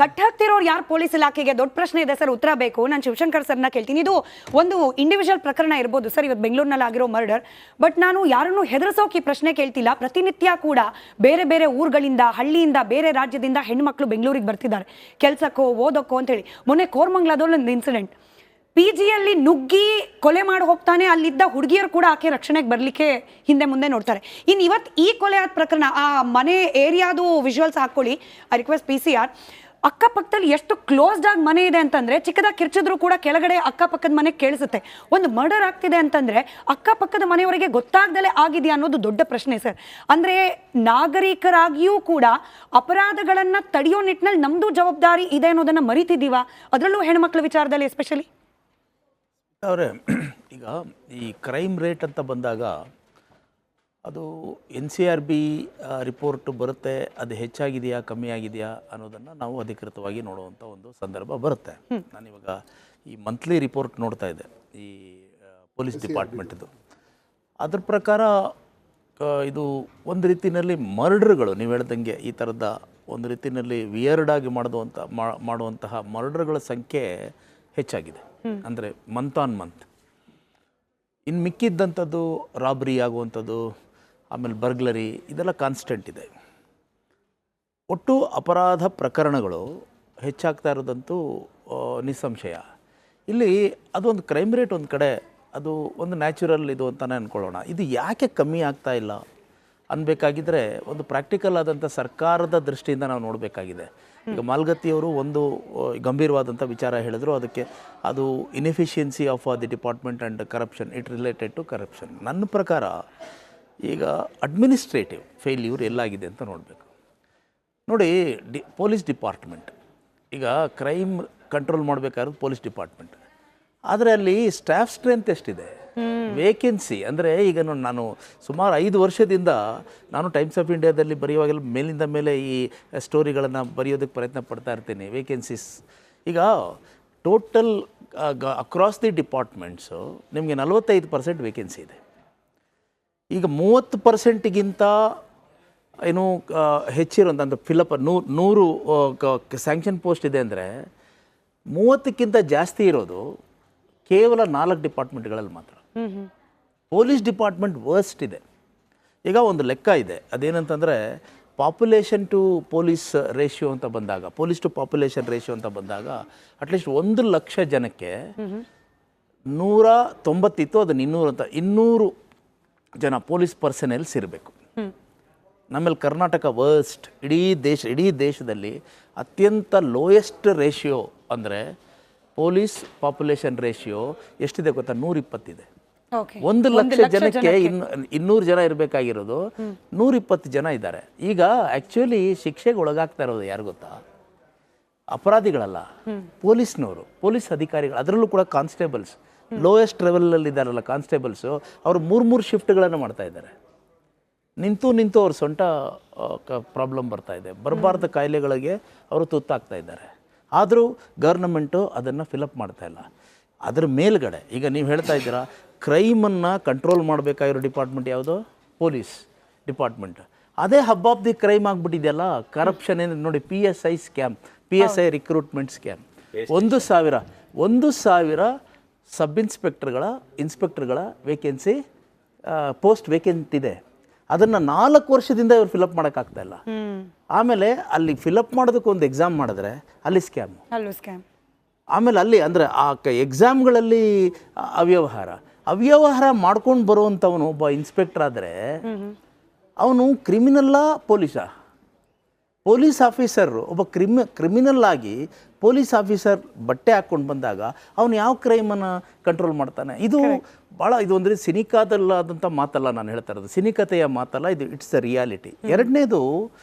Cut ಹಾಕ್ತಿರೋರು ಯಾರು police ಇಲಾಖೆಗೆ ದೊಡ್ಡ ಪ್ರಶ್ನೆ ಇದೆ ಸರ್, ಉತ್ತರ ಬೇಕು. ನಾನು ಶಿವಶಂಕರ್ ಸರ್ನ ಕೇಳ್ತೀನಿ. ಇದು ಒಂದು ಇಂಡಿವಿಜುವಲ್ ಪ್ರಕರಣ ಇರ್ಬೋದು ಸರ್, ಇವತ್ತು ಬೆಂಗಳೂರಿನಲ್ಲಿ ಆಗಿರೋ ಮರ್ಡರ್. ಬಟ್ ನಾನು ಯಾರನ್ನು ಹೆದರ್ಸೋಕೆ ಈ ಪ್ರಶ್ನೆ ಕೇಳ್ತಿಲ್ಲ. ಪ್ರತಿನಿತ್ಯ ಕೂಡ ಬೇರೆ ಬೇರೆ ಊರುಗಳಿಂದ, ಹಳ್ಳಿಯಿಂದ, ಬೇರೆ ರಾಜ್ಯದಿಂದ ಹೆಣ್ಮಕ್ಳು ಬೆಂಗಳೂರಿಗೆ ಬರ್ತಿದ್ದಾರೆ ಕೆಲಸಕ್ಕೋ ಓದೋಕ್ಕೋ ಅಂತೇಳಿ. ಮೊನ್ನೆ ಕೋರ್ಮಂಗ್ಲಾದಲ್ಲಿ ಒಂದು ಇನ್ಸಿಡೆಂಟ್, PGಯಲ್ಲಿ ನುಗ್ಗಿ ಕೊಲೆ ಮಾಡಿ ಹೋಗ್ತಾನೆ. ಅಲ್ಲಿದ್ದ ಹುಡುಗಿಯರು ಕೂಡ ಆಕೆ ರಕ್ಷಣೆಗೆ ಬರಲಿಕ್ಕೆ ಹಿಂದೆ ಮುಂದೆ ನೋಡ್ತಾರೆ. ಇನ್ನು ಇವತ್ತು ಈ ಕೊಲೆ ಆದ ಪ್ರಕರಣ, ಆ ಮನೆ ಏರಿಯಾದು ವಿಜುವಲ್ಸ್ ಹಾಕೊಳ್ಳಿ, ಐ ರಿಕ್ವೆಸ್ಟ್ PCR. ಅಕ್ಕಪಕ್ಕದಲ್ಲಿ ಎಷ್ಟು ಕ್ಲೋಸ್ಡ್ ಆಗಿ ಮನೆ ಇದೆ ಅಂತಂದ್ರೆ, ಚಿಕ್ಕದಾಗಿ ಕಿರ್ಚಿದ್ರು ಕೂಡ ಕೆಳಗಡೆ ಅಕ್ಕಪಕ್ಕದ ಮನೆ ಕೇಳಿಸುತ್ತೆ. ಒಂದು ಮರ್ಡರ್ ಆಗ್ತಿದೆ ಅಂತಂದ್ರೆ ಅಕ್ಕಪಕ್ಕದ ಮನೆಯವರಿಗೆ ಗೊತ್ತಾಗ್ದಲೇ ಆಗಿದೆಯಾ ಅನ್ನೋದು ದೊಡ್ಡ ಪ್ರಶ್ನೆ ಸರ್. ಅಂದ್ರೆ ನಾಗರಿಕರಾಗಿಯೂ ಕೂಡ ಅಪರಾಧಗಳನ್ನ ತಡೆಯೋ ನಿಟ್ಟಿನಲ್ಲಿ ನಮ್ದು ಜವಾಬ್ದಾರಿ ಇದೆ ಅನ್ನೋದನ್ನ ಮರಿತಿದ್ದೀವ, ಅದರಲ್ಲೂ ಹೆಣ್ಮಕ್ಳ ವಿಚಾರದಲ್ಲಿ ಎಸ್ಪೆಷಲಿ. ಅವರೇ, ಈಗ ಈ ಕ್ರೈಮ್ ರೇಟ್ ಅಂತ ಬಂದಾಗ ಅದು NCRB ರಿಪೋರ್ಟ್ ಬರುತ್ತೆ, ಅದು ಹೆಚ್ಚಾಗಿದೆಯಾ ಕಮ್ಮಿ ಆಗಿದೆಯಾ ಅನ್ನೋದನ್ನು ನಾವು ಅಧಿಕೃತವಾಗಿ ನೋಡುವಂಥ ಒಂದು ಸಂದರ್ಭ ಬರುತ್ತೆ. ನಾನಿವಾಗ ಈ ಮಂತ್ಲಿ ರಿಪೋರ್ಟ್ ನೋಡ್ತಾ ಇದ್ದೆ ಈ ಪೊಲೀಸ್ ಡಿಪಾರ್ಟ್ಮೆಂಟ್ದು. ಅದ್ರ ಪ್ರಕಾರ ಇದು ಒಂದು ರೀತಿಯಲ್ಲಿ ಮರ್ಡ್ರ್ಗಳು, ನೀವು ಹೇಳ್ದಂಗೆ ಈ ಥರದ ಒಂದು ರೀತಿಯಲ್ಲಿ ವಿಯರ್ಡಾಗಿ ಮಾಡುವಂತಹ ಮರ್ಡರ್ಗಳ ಸಂಖ್ಯೆ ಹೆಚ್ಚಾಗಿದೆ. ಅಂದರೆ ಮಂತ್ ಆನ್ ಮಂತ್. ಇನ್ನು ಮಿಕ್ಕಿದ್ದಂಥದ್ದು ರಾಬ್ರಿ ಆಗುವಂಥದ್ದು, ಆಮೇಲೆ ಬರ್ಗ್ಲರಿ, ಇದೆಲ್ಲ ಕಾನ್ಸ್ಟೆಂಟ್ ಇದೆ. ಒಟ್ಟು ಅಪರಾಧ ಪ್ರಕರಣಗಳು ಹೆಚ್ಚಾಗ್ತಾ ಇರೋದಂತೂ ನಿಸ್ಸಂಶಯ. ಇಲ್ಲಿ ಅದೊಂದು ಕ್ರೈಮ್ ರೇಟ್ ಒಂದು ಕಡೆ, ಅದು ಒಂದು ನ್ಯಾಚುರಲ್ ಇದು ಅಂತಲೇ ಅಂದ್ಕೊಳ್ಳೋಣ. ಇದು ಯಾಕೆ ಕಮ್ಮಿ ಆಗ್ತಾ ಇಲ್ಲ ಅನ್ಬೇಕಾಗಿದ್ದರೆ ಒಂದು ಪ್ರಾಕ್ಟಿಕಲ್ ಆದಂಥ ಸರ್ಕಾರದ ದೃಷ್ಟಿಯಿಂದ ನಾವು ನೋಡಬೇಕಾಗಿದೆ. ಈಗ ಮಾಲ್ಗತ್ತಿಯವರು ಒಂದು ಗಂಭೀರವಾದಂಥ ವಿಚಾರ ಹೇಳಿದ್ರು, ಅದಕ್ಕೆ ಅದು inefficiency of the department and corruption, it related to corruption. ನನ್ನ ಪ್ರಕಾರ ಈಗ ಅಡ್ಮಿನಿಸ್ಟ್ರೇಟಿವ್ ಫೇಲ್ಯೂರ್ ಎಲ್ಲಾಗಿದೆ ಅಂತ ನೋಡಬೇಕು. ನೋಡಿ, ಪೊಲೀಸ್ ಡಿಪಾರ್ಟ್ಮೆಂಟ್ ಈಗ ಕ್ರೈಮ್ ಕಂಟ್ರೋಲ್ ಮಾಡಬೇಕಾದ್ರೆ ಪೊಲೀಸ್ ಡಿಪಾರ್ಟ್ಮೆಂಟ್, ಆದರೆ ಅಲ್ಲಿ ಸ್ಟಾಫ್ ಸ್ಟ್ರೆಂತ್ ಎಷ್ಟಿದೆ, ವೇಕೆನ್ಸಿ. ಅಂದರೆ ಈಗ ನಾನು ಸುಮಾರು 5 ವರ್ಷದಿಂದ ನಾನು ಟೈಮ್ಸ್ ಆಫ್ ಇಂಡಿಯಾದಲ್ಲಿ ಬರೆಯುವಾಗೆಲ್ಲ ಮೇಲಿಂದ ಮೇಲೆ ಈ ಸ್ಟೋರಿಗಳನ್ನು ಬರೆಯೋದಕ್ಕೆ ಪ್ರಯತ್ನ ಪಡ್ತಾ ಇರ್ತೀನಿ. ವೇಕೆನ್ಸೀಸ್ ಈಗ ಟೋಟಲ್ ಅಕ್ರಾಸ್ ದಿ ಡಿಪಾರ್ಟ್ಮೆಂಟ್ಸು ನಿಮಗೆ 45% ವೇಕೆನ್ಸಿ ಇದೆ. ಈಗ 30%ಗಿಂತ ಏನು ಹೆಚ್ಚಿರೋಂಥ ಅಂದರೆ ಫಿಲಪ್ 100 ಸ್ಯಾಂಕ್ಷನ್ ಪೋಸ್ಟ್ ಇದೆ ಅಂದರೆ 30ಕ್ಕಿಂತ ಜಾಸ್ತಿ ಇರೋದು ಕೇವಲ 4 ಡಿಪಾರ್ಟ್ಮೆಂಟ್ಗಳಲ್ಲಿ ಮಾತ್ರ. ಪೊಲೀಸ್ ಡಿಪಾರ್ಟ್ಮೆಂಟ್ ವರ್ಸ್ಟ್ ಇದೆ. ಈಗ ಒಂದು ಲೆಕ್ಕ ಇದೆ, ಅದೇನಂತಂದರೆ ಪಾಪ್ಯುಲೇಷನ್ ಟು ಪೊಲೀಸ್ ರೇಷಿಯೋ ಅಂತ ಬಂದಾಗ, ಪೊಲೀಸ್ ಟು ಪಾಪ್ಯುಲೇಷನ್ ರೇಷಿಯೋ ಅಂತ ಬಂದಾಗ ಅಟ್ಲೀಸ್ಟ್ 1 ಲಕ್ಷ ಜನಕ್ಕೆ 190 ಅದನ್ನು 200 ಅಂತ 200 ಜನ ಪೊಲೀಸ್ ಪರ್ಸನಲ್ಸ್ ಇರಬೇಕು. ನಮ್ಮಲ್ಲಿ ಕರ್ನಾಟಕ ವರ್ಸ್ಟ್. ಇಡೀ ದೇಶದಲ್ಲಿ ಅತ್ಯಂತ ಲೋಯೆಸ್ಟ್ ರೇಷಿಯೋ ಅಂದರೆ ಪೊಲೀಸ್ ಪಾಪ್ಯುಲೇಷನ್ ರೇಷಿಯೋ ಎಷ್ಟಿದೆ ಗೊತ್ತಾ? 120 ಇದೆ. 1 ಲಕ್ಷ ಜನಕ್ಕೆ 200 ಜನ ಇರಬೇಕಾಗಿರೋದು 120 ಜನ ಇದ್ದಾರೆ. ಈಗ ಆ್ಯಕ್ಚುಲಿ ಶಿಕ್ಷೆಗೆ ಒಳಗಾಗ್ತಾ ಇರೋದು ಯಾರು ಗೊತ್ತಾ? ಅಪರಾಧಿಗಳಲ್ಲ, ಪೊಲೀಸ್ನವರು, ಪೊಲೀಸ್ ಅಧಿಕಾರಿಗಳು. ಅದರಲ್ಲೂ ಕೂಡ ಕಾನ್ಸ್ಟೇಬಲ್ಸ್, ಲೋಯೆಸ್ಟ್ ಲೆವೆಲಲ್ಲಿ ಇದ್ದಾರಲ್ಲ ಕಾನ್ಸ್ಟೇಬಲ್ಸು, ಅವರು 3 ಶಿಫ್ಟ್ಗಳನ್ನು ಮಾಡ್ತಾ ಇದ್ದಾರೆ. ನಿಂತು ಅವ್ರ ಸೊಂಟ ಪ್ರಾಬ್ಲಮ್ ಬರ್ತಾ ಇದೆ, ಬರಬಾರ್ದ ಕಾಯಿಲೆಗಳಿಗೆ ಅವರು ತುತ್ತಾಗ್ತಾ ಇದ್ದಾರೆ. ಆದರೂ ಗವರ್ನಮೆಂಟು ಅದನ್ನು ಫಿಲಪ್ ಮಾಡ್ತಾ ಇಲ್ಲ. ಅದರ ಮೇಲ್ಗಡೆ ಈಗ ನೀವು ಹೇಳ್ತಾ ಇದ್ದೀರಾ, ಕ್ರೈಮನ್ನು ಕಂಟ್ರೋಲ್ ಮಾಡಬೇಕಾಗಿರೋ ಡಿಪಾರ್ಟ್ಮೆಂಟ್ ಯಾವುದು? Police department. ಅದೇ ಹಬ್ ಆಫ್ ದಿ ಕ್ರೈಮ್ ಆಗಿಬಿಟ್ಟಿದೆಯಲ್ಲ ಕರಪ್ಷನ್. ಏನು ನೋಡಿ, PSI scam, PSI recruitment scam. 1,000 sub ಇನ್ಸ್ಪೆಕ್ಟರ್ಗಳ ವೇಕೆನ್ಸಿ, ಪೋಸ್ಟ್ ವೇಕೆಂಟ್ ಇದೆ. ಅದನ್ನು 4 ವರ್ಷದಿಂದ ಇವರು ಫಿಲಪ್ ಮಾಡೋಕ್ಕಾಗ್ತಾ ಇಲ್ಲ. ಆಮೇಲೆ ಅಲ್ಲಿ ಫಿಲಪ್ ಮಾಡೋದಕ್ಕೆ ಒಂದು ಎಕ್ಸಾಮ್ ಮಾಡಿದ್ರೆ ಅಲ್ಲಿ ಸ್ಕ್ಯಾಮ್. ಆಮೇಲೆ ಅಲ್ಲಿ ಅಂದರೆ ಆ ಎಕ್ಸಾಮ್ಗಳಲ್ಲಿ ಅವ್ಯವಹಾರ ಮಾಡ್ಕೊಂಡು ಬರುವಂಥವನು ಒಬ್ಬ ಇನ್ಸ್ಪೆಕ್ಟರ್ ಆದರೆ ಅವನು ಕ್ರಿಮಿನಲ್ಲಾ ಪೊಲೀಸ್ ಆಫೀಸರ್ ಒಬ್ಬ ಕ್ರಿಮಿನಲ್ ಆಗಿ ಪೊಲೀಸ್ ಆಫೀಸರ್ ಬಟ್ಟೆ ಹಾಕ್ಕೊಂಡು ಬಂದಾಗ ಅವನು ಯಾವ ಕ್ರೈಮನ್ನು ಕಂಟ್ರೋಲ್ ಮಾಡ್ತಾನೆ? ಇದು ಭಾಳ ಇದು ಅಂದರೆ ಸಿನಿಕಾದಲ್ಲಾದಂಥ ಮಾತಲ್ಲ ನಾನು ಹೇಳ್ತಾ ಇರೋದು, ಸಿನಿಕತೆಯ ಮಾತಲ್ಲ ಇದು, ಇಟ್ಸ್ ಅ ರಿಯಾಲಿಟಿ. ಎರಡನೇದು,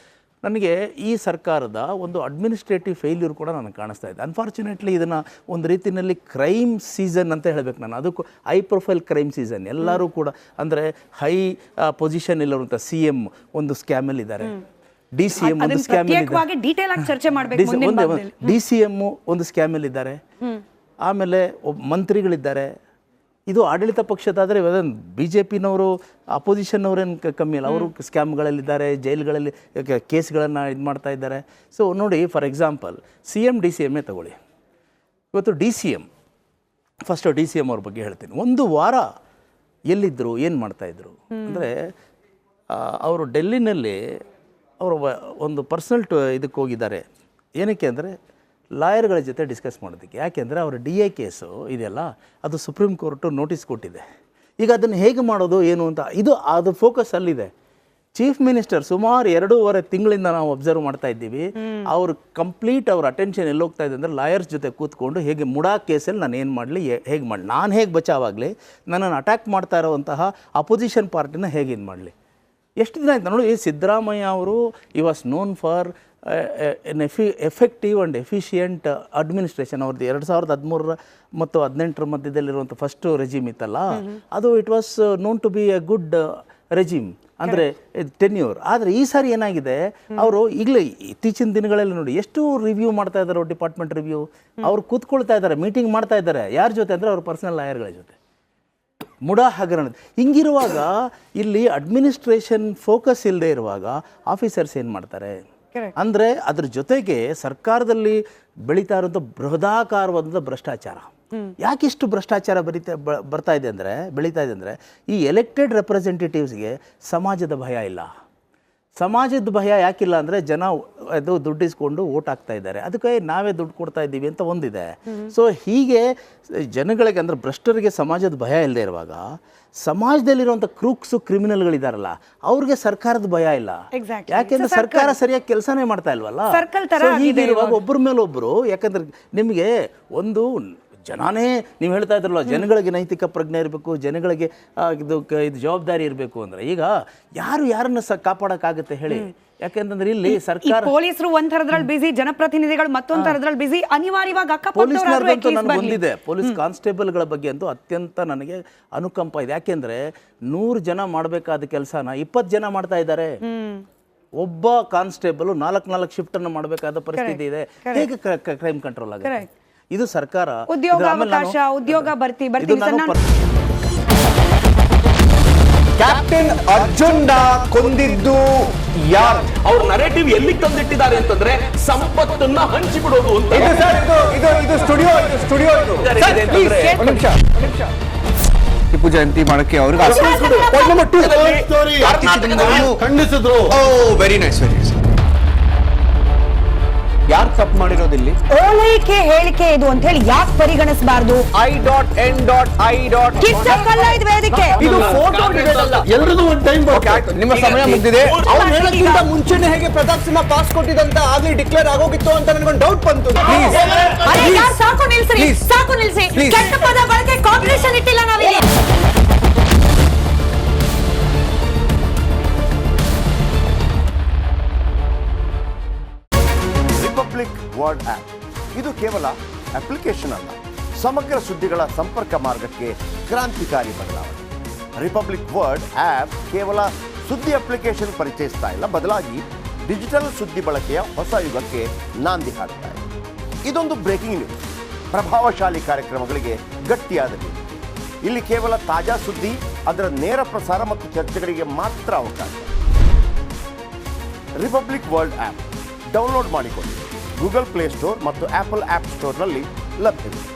ನನಗೆ ಈ ಸರ್ಕಾರದ ಒಂದು ಅಡ್ಮಿನಿಸ್ಟ್ರೇಟಿವ್ ಫೇಲ್ಯೂರ್ ಕೂಡ ನನಗೆ ಕಾಣಿಸ್ತಾ ಇದೆ. ಅನ್ಫಾರ್ಚುನೇಟ್ಲಿ ಇದನ್ನು ಒಂದು ರೀತಿಯಲ್ಲಿ ಕ್ರೈಮ್ ಸೀಸನ್ ಅಂತ ಹೇಳಬೇಕು ನಾನು. ಅದಕ್ಕೂ ಹೈ ಪ್ರೊಫೈಲ್ ಕ್ರೈಮ್ ಸೀಸನ್. ಎಲ್ಲರೂ ಕೂಡ ಅಂದರೆ ಹೈ ಪೊಸಿಷನ್ ಇಲ್ಲವಂಥ CM ಒಂದು ಸ್ಕ್ಯಾಮಲ್ಲಿ ಇದ್ದಾರೆ, DCM ಒಂದು ಸ್ಕ್ಯಾಮಲ್ಲಿ DCM ಒಂದು ಸ್ಕ್ಯಾಮಲ್ಲಿ ಇದ್ದಾರೆ, ಆಮೇಲೆ ಮಂತ್ರಿಗಳಿದ್ದಾರೆ, ಇದು ಆಡಳಿತ ಪಕ್ಷದಾದರೆ ಬಿ ಜೆ ಪಿನವರು ಅಪೋಸಿಷನ್ನವರೇನು ಕಮ್ಮಿ ಇಲ್ಲ, ಅವರು ಸ್ಕ್ಯಾಮ್ಗಳಲ್ಲಿದ್ದಾರೆ, ಜೈಲುಗಳಲ್ಲಿ ಕೇಸ್ಗಳನ್ನು ಇದು ಮಾಡ್ತಾ ಇದ್ದಾರೆ. ಸೊ ನೋಡಿ, ಫಾರ್ ಎಕ್ಸಾಂಪಲ್ CM DCMೇ ತಗೊಳ್ಳಿ. ಇವತ್ತು DCM, ಫಸ್ಟು DCM ಅವ್ರ ಬಗ್ಗೆ ಹೇಳ್ತೀನಿ. ಒಂದು ವಾರ ಎಲ್ಲಿದ್ದರು, ಏನು ಮಾಡ್ತಾಯಿದ್ರು ಅಂದರೆ, ಅವರು ಡೆಲ್ಲಿನಲ್ಲಿ ಅವರು ಒಂದು ಪರ್ಸನಲ್ ಇದಕ್ಕೆ ಹೋಗಿದ್ದಾರೆ. ಏನಕ್ಕೆ ಅಂದರೆ ಲಾಯರ್ಗಳ ಜೊತೆ ಡಿಸ್ಕಸ್ ಮಾಡೋದಕ್ಕೆ. ಯಾಕೆಂದರೆ ಅವರ DA ಕೇಸು ಇದೆಯಲ್ಲ, ಅದು ಸುಪ್ರೀಂ ಕೋರ್ಟು ನೋಟಿಸ್ ಕೊಟ್ಟಿದೆ. ಈಗ ಅದನ್ನು ಹೇಗೆ ಮಾಡೋದು ಏನು ಅಂತ ಅದು ಫೋಕಸ್ ಅಲ್ಲಿದೆ. ಚೀಫ್ ಮಿನಿಸ್ಟರ್ ಸುಮಾರು 2.5 ತಿಂಗಳಿಂದ ನಾವು ಅಬ್ಸರ್ವ್ ಮಾಡ್ತಾ ಇದ್ದೀವಿ. ಅವರು ಕಂಪ್ಲೀಟ್ ಅವ್ರ ಅಟೆನ್ಷನ್ ಎಲ್ಲಿ ಹೋಗ್ತಾ ಇದೆ ಅಂದರೆ, ಲಾಯರ್ಸ್ ಜೊತೆ ಕೂತ್ಕೊಂಡು ಹೇಗೆ ಮುಡಾ ಕೇಸಲ್ಲಿ ನಾನು ಏನು ಮಾಡಲಿ, ಹೇಗೆ ಮಾಡಲಿ, ನಾನು ಹೇಗೆ ಬಚಾವಾಗಲಿ, ನನ್ನನ್ನು ಅಟ್ಯಾಕ್ ಮಾಡ್ತಾ ಇರೋವಂತಹ ಅಪೋಸಿಷನ್ ಪಾರ್ಟಿನ ಹೇಗೆ ಇದು ಮಾಡಲಿ. ಎಷ್ಟು ದಿನ ಆಯ್ತು ನೋಡಿ, ಸಿದ್ದರಾಮಯ್ಯ ಅವರು was known for an effective and efficient administration. ಅವ್ರದ್ದು 2013 ಮತ್ತು 2018 ಮಧ್ಯದಲ್ಲಿರುವಂಥ ಫಸ್ಟು ರೆಜಿಮ್ ಇತ್ತಲ್ಲ, ಅದು it was known to be a good regime, ಅಂದರೆ ಟೆನ್ಯೂರ್. ಆದರೆ ಈ ಸಾರಿ ಏನಾಗಿದೆ, ಅವರು ಈಗಲೇ ಇತ್ತೀಚಿನ ದಿನಗಳಲ್ಲಿ ನೋಡಿ ಎಷ್ಟು ರಿವ್ಯೂ ಮಾಡ್ತಾ ಇದ್ದಾರೆ, ಡಿಪಾರ್ಟ್ಮೆಂಟ್ ರಿವ್ಯೂ. ಅವ್ರು ಕೂತ್ಕೊಳ್ತಾ ಇದ್ದಾರೆ, ಮೀಟಿಂಗ್ ಮಾಡ್ತಾ ಇದ್ದಾರೆ. ಯಾರ ಜೊತೆ ಅಂದರೆ ಅವ್ರ ಪರ್ಸನಲ್ ಲಾಯರ್ಗಳ ಜೊತೆ. ಮುಡಾ ಹಗರಣ ಹಿಂಗಿರುವಾಗ, ಇಲ್ಲಿ ಅಡ್ಮಿನಿಸ್ಟ್ರೇಷನ್ ಫೋಕಸ್ ಇಲ್ಲದೆ ಇರುವಾಗ ಆಫೀಸರ್ಸ್ ಏನು ಮಾಡ್ತಾರೆ ಅಂದರೆ, ಅದ್ರ ಜೊತೆಗೆ ಸರ್ಕಾರದಲ್ಲಿ ಬೆಳೀತಾ ಇರುವಂಥ ಬೃಹದಾಕಾರವಾದ ಭ್ರಷ್ಟಾಚಾರ. ಯಾಕಿಷ್ಟು ಭ್ರಷ್ಟಾಚಾರ ಬೆಳೀತಾ ಇದೆ ಅಂದರೆ, ಈ ಎಲೆಕ್ಟೆಡ್ ರೆಪ್ರೆಸೆಂಟೇಟಿವ್ಸ್ಗೆ ಸಮಾಜದ ಭಯ ಇಲ್ಲ. ಸಮಾಜದ ಭಯ ಯಾಕಿಲ್ಲ ಅಂದರೆ, ಜನ ಅದು ದುಡ್ಡಿಸ್ಕೊಂಡು ಓಟ್ ಹಾಕ್ತಾ ಇದ್ದಾರೆ, ಅದಕ್ಕೆ ನಾವೇ ದುಡ್ಡು ಕೊಡ್ತಾ ಇದ್ದೀವಿ ಅಂತ ಒಂದಿದೆ. ಸೊ ಹೀಗೆ ಜನಗಳಿಗೆ ಅಂದರೆ ಭ್ರಷ್ಟರಿಗೆ ಸಮಾಜದ ಭಯ ಇಲ್ಲದೆ ಇರುವಾಗ, ಸಮಾಜದಲ್ಲಿರುವಂಥ ಕ್ರೂಕ್ಸು ಕ್ರಿಮಿನಲ್ಗಳಿದಾರಲ್ಲ, ಅವ್ರಿಗೆ ಸರ್ಕಾರದ ಭಯ ಇಲ್ಲ. ಯಾಕೆಂದ್ರೆ ಸರ್ಕಾರ ಸರಿಯಾಗಿ ಕೆಲಸನೇ ಮಾಡ್ತಾ ಇಲ್ವಲ್ಲ. ಹೀಗಿರುವಾಗ ಒಬ್ಬರ ಮೇಲೆ ಒಬ್ಬರು, ಯಾಕಂದ್ರೆ ನಿಮಗೆ ಒಂದು ಜನನೇ, ನೀವು ಹೇಳ್ತಾ ಇದ್ರಲ್ಲ, ಜನಗಳಿಗೆ ನೈತಿಕ ಪ್ರಜ್ಞೆ ಇರಬೇಕು, ಜನಗಳಿಗೆ ಇದು ಜವಾಬ್ದಾರಿ ಇರಬೇಕು ಅಂದರೆ, ಈಗ ಯಾರನ್ನ ಕಾಪಾಡೋಕ್ಕಾಗುತ್ತೆ ಹೇಳಿ? ಯಾಕೆಂತಂದ್ರೆ ಇಲ್ಲಿ ಸರ್ಕಾರ, ಪೊಲೀಸರು ಒಂದ್ ಥರದ್ರಲ್ಲಿ ಬಿಸಿ, ಜನಪ್ರತಿನಿಧಿಗಳು ಮತ್ತೊಂದ್ ಥರದ್ರಲ್ಲಿ ಬಿಸಿ, ಅನಿವಾರ್ಯವಾಗಿ ಪೊಲೀಸ್ನವ್ರಿಗಂತೂ ನನಗೆ ಬಂದಿದೆ. ಪೊಲೀಸ್ ಕಾನ್ಸ್ಟೇಬಲ್ಗಳ ಬಗ್ಗೆ ಅಂತೂ ಅತ್ಯಂತ ನನಗೆ ಅನುಕಂಪ ಇದೆ. ಯಾಕೆಂದ್ರೆ 100 ಜನ ಮಾಡಬೇಕಾದ ಕೆಲಸನ 20 ಜನ ಮಾಡ್ತಾ ಇದ್ದಾರೆ. ಒಬ್ಬ ಕಾನ್ಸ್ಟೇಬಲ್ 4 ಶಿಫ್ಟ್ ಅನ್ನು ಮಾಡಬೇಕಾದ ಪರಿಸ್ಥಿತಿ ಇದೆ. ಹೇಗೆ ಕ್ರೈಮ್ ಕಂಟ್ರೋಲ್ ಆಗುತ್ತೆ? ಇದು ಸರ್ಕಾರ ಉದ್ಯೋಗಾವಕಾಶ, ಉದ್ಯೋಗ ಭರ್ತಿ ಕ್ಯಾಪ್ಟನ್ ಅರ್ಜುನ್ ಕೊಂದಿದ್ದು ಯಾರು? ಅವ್ರ ನರೇಟಿವ್ ಎಲ್ಲಿ ತಂದಿಟ್ಟಿದ್ದಾರೆ ಅಂತಂದ್ರೆ, ಸಂಪತ್ತನ್ನ ಹಂಚಿಬಿಡೋದು ಅಂತ. ಇದು ಸ್ಟುಡಿಯೋ ಟಿಪ್ಪು ಜಯಂತಿ ಮಾಡಕ್ಕೆ ಅವ್ರಿಗೆ ಖಂಡಿಸಿದ್ರು. Very nice. ಯಾರು ತಪ್ಪು ಮಾಡಿರೋದಿಲ್ಲಿ? ಓಲೈಕೆ ಹೇಳಿಕೆ ಇದು ಅಂತ ಹೇಳಿ ಯಾಕೆ ಪರಿಗಣಿಸಬಾರ್ದು? ವೇದಿಕೆ ಇದು ಫೋಟೋ ಎಲ್ರಿಗೂ ಒಂದು ಟೈಮ್. ನಿಮ್ಮ ಸಮಯ ಮುಗಿದಿದೆ. ಅವ್ರು ಹೇಳಕ್ಕಿಂತ ಮುಂಚೆನೆ ಹೇಗೆ ಪ್ರತಾಪ್ ಸಿಂಹ ಪಾಸ್ ಕೊಟ್ಟಿದಂತ ಆಗ್ಲಿ ಡಿಕ್ಲೇರ್ ಆಗೋಗಿತ್ತು ಅಂತ ನನಗೊಂದು ಡೌಟ್ ಬಂತು. ಸಾಕು ನಿಲ್ಸಿ. ಕೆಟ್ಟ ಪದ ಬಳಕೆ ಕಾಂಪಿಟೇಷನ್ ಇಟ್ಟಿಲ್ಲ ನಾವಿಲ್ಲಿ. ರಿಪಬ್ಲಿಕ್ ವರ್ಡ್ ಆಪ್ ಇದು ಕೇವಲ ಅಪ್ಲಿಕೇಶನ್ ಅಲ್ಲ, ಸಮಗ್ರ ಸುದ್ದಿಗಳ ಸಂಪರ್ಕ ಮಾರ್ಗಕ್ಕೆ ಕ್ರಾಂತಿಕಾರಿ ಬದಲಾವಣೆ. ರಿಪಬ್ಲಿಕ್ ವರ್ಡ್ ಆಪ್ ಕೇವಲ ಸುದ್ದಿ ಅಪ್ಲಿಕೇಶನ್ ಪರಿಚಯಿಸ್ತಾ ಇಲ್ಲ, ಬದಲಾಗಿ ಡಿಜಿಟಲ್ ಸುದ್ದಿ ಬಳಕೆಯ ಹೊಸ ಯುಗಕ್ಕೆ ನಾಂದಿ ಹಾಡ್ತಾ ಇದೆ. ಇದೊಂದು ಬ್ರೇಕಿಂಗ್ ನ್ಯೂಸ್, ಪ್ರಭಾವಶಾಲಿ ಕಾರ್ಯಕ್ರಮಗಳಿಗೆ ಗಟ್ಟಿಯಾದ ನ್ಯೂಸ್. ಇಲ್ಲಿ ಕೇವಲ ತಾಜಾ ಸುದ್ದಿ, ಅದರ ನೇರ ಪ್ರಸಾರ ಮತ್ತು ಚರ್ಚೆಗಳಿಗೆ ಮಾತ್ರ ಅವಕಾಶ. ರಿಪಬ್ಲಿಕ್ ವರ್ಲ್ಡ್ ಆಪ್ ಡೌನ್ಲೋಡ್ ಮಾಡಿಕೊಳ್ಳಿ. ಗೂಗಲ್ ಪ್ಲೇ ಸ್ಟೋರ್ ಮತ್ತು ಆಪಲ್ ಆಪ್ ಸ್ಟೋರ್ನಲ್ಲಿ ಲಭ್ಯವಿದೆ.